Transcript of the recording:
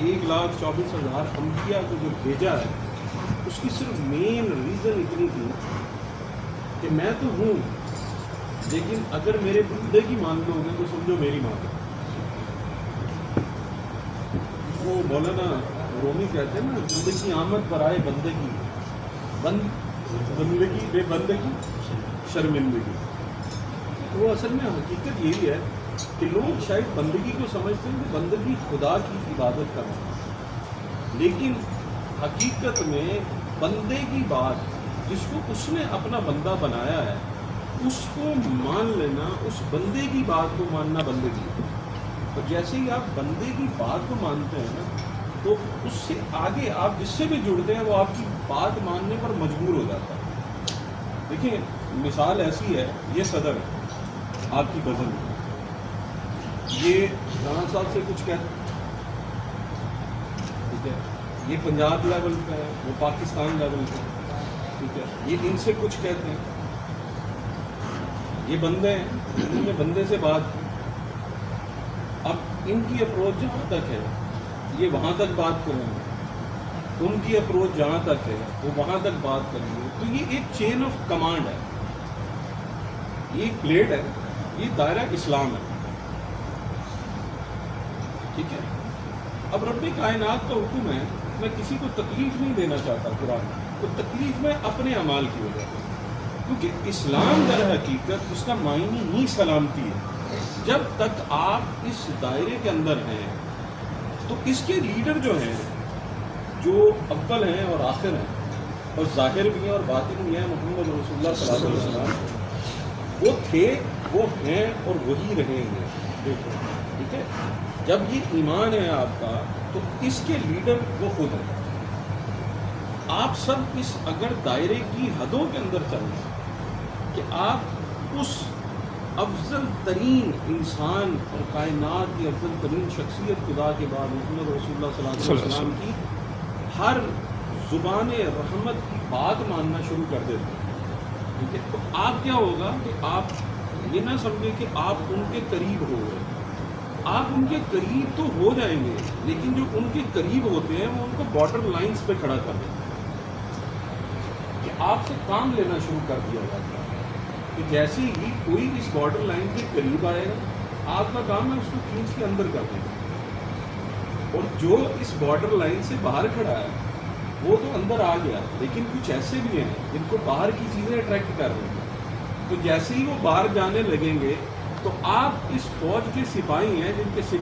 1,24,000 انبیاء کو جو بھیجا ہے اس کی صرف مین ریزن اتنی تھی کہ میں تو ہوں، لیکن اگر میرے بندے کی مان لو گے تو سمجھو میری مان لو۔ وہ مولانا رومی کہتے ہیں نا، زندگی آمد برائے بندگی، بندگی بے بندگی شرمندگی۔ تو وہ اصل میں حقیقت یہی ہے کہ لوگ شاید بندگی کو سمجھتے ہیں کہ بندگی خدا کی عبادت کرنا، لیکن حقیقت میں بندے کی بات، جس کو اس نے اپنا بندہ بنایا ہے، اس کو مان لینا، اس بندے کی بات کو ماننا بندگی ہے۔ اور جیسے ہی آپ بندے کی بات کو مانتے ہیں نا، تو اس سے آگے آپ جس سے بھی جڑتے ہیں وہ آپ کی بات ماننے پر مجبور ہو جاتا ہے۔ دیکھیں مثال ایسی ہے، یہ صدر ہے آپ کی غزل میں، یہ رانا صاحب سے کچھ کہتے ہیں، ٹھیک ہے، یہ پنجاب لیول پہ ہے، وہ پاکستان لیول پہ ہے، ٹھیک ہے، یہ ان سے کچھ کہتے ہیں، یہ بندے ہیں، انہوں نے بندے سے بات کی، اب ان کی اپروچ جہاں تک ہے یہ وہاں تک بات کریں گے، ان کی اپروچ جہاں تک ہے وہ وہاں تک بات کریں گے۔ تو یہ ایک چین آف کمانڈ ہے، یہ ایک پلیٹ ہے، یہ دائرہ اسلام ہے، ٹھیک ہے۔ اب رب کائنات کا حکم ہے، میں کسی کو تکلیف نہیں دینا چاہتا قرآن میں، تو تکلیف میں اپنے اعمال کی وجہ سے، کیونکہ اسلام در حقیقت اس کا معنی ہی سلامتی ہے۔ جب تک آپ اس دائرے کے اندر ہیں تو اس کے لیڈر جو ہیں، جو اول ہیں اور آخر ہیں اور ظاہر بھی ہیں اور باطن بھی ہیں، محمد رسول اللہ صلی اللہ علیہ وسلم، وہ تھے، وہ ہیں اور وہی رہیں گے، دیکھو، ٹھیک ہے۔ جب یہ ایمان ہے آپ کا تو اس کے لیڈر وہ خود ہیں۔ آپ سب اس اگر دائرے کی حدوں کے اندر چلیں کہ آپ اس افضل ترین انسان اور کائنات کی افضل ترین شخصیت خدا کے بعد محمد رسول اللہ صلی اللہ علیہ وسلم کی ہر زبان رحمت کی بات ماننا شروع کر دیتے ہیں، ٹھیک ہے، تو آپ کیا ہوگا کہ آپ یہ نہ سمجھیں کہ آپ ان کے قریب ہو گئے، آپ ان کے قریب تو ہو جائیں گے، لیکن جو ان کے قریب ہوتے ہیں وہ ان کو بارڈر لائنز پہ کھڑا کر دیتے ہیں کہ آپ سے کام لینا شروع کر دیا جاتا ہے کہ جیسے ہی کوئی اس بارڈر لائن کے قریب آئے گا، آپ کا کام ہے اس کو کھینچ کے اندر کر دینا، اور جو اس بارڈر لائن سے باہر کھڑا ہے وہ تو اندر آ گیا، لیکن کچھ ایسے بھی ہیں جن کو باہر کی چیزیں اٹریکٹ کر رہی ہیں، تو جیسے ہی وہ باہر جانے لگیں گے تو آپ اس فوج کے سپاہی ہیں جن کے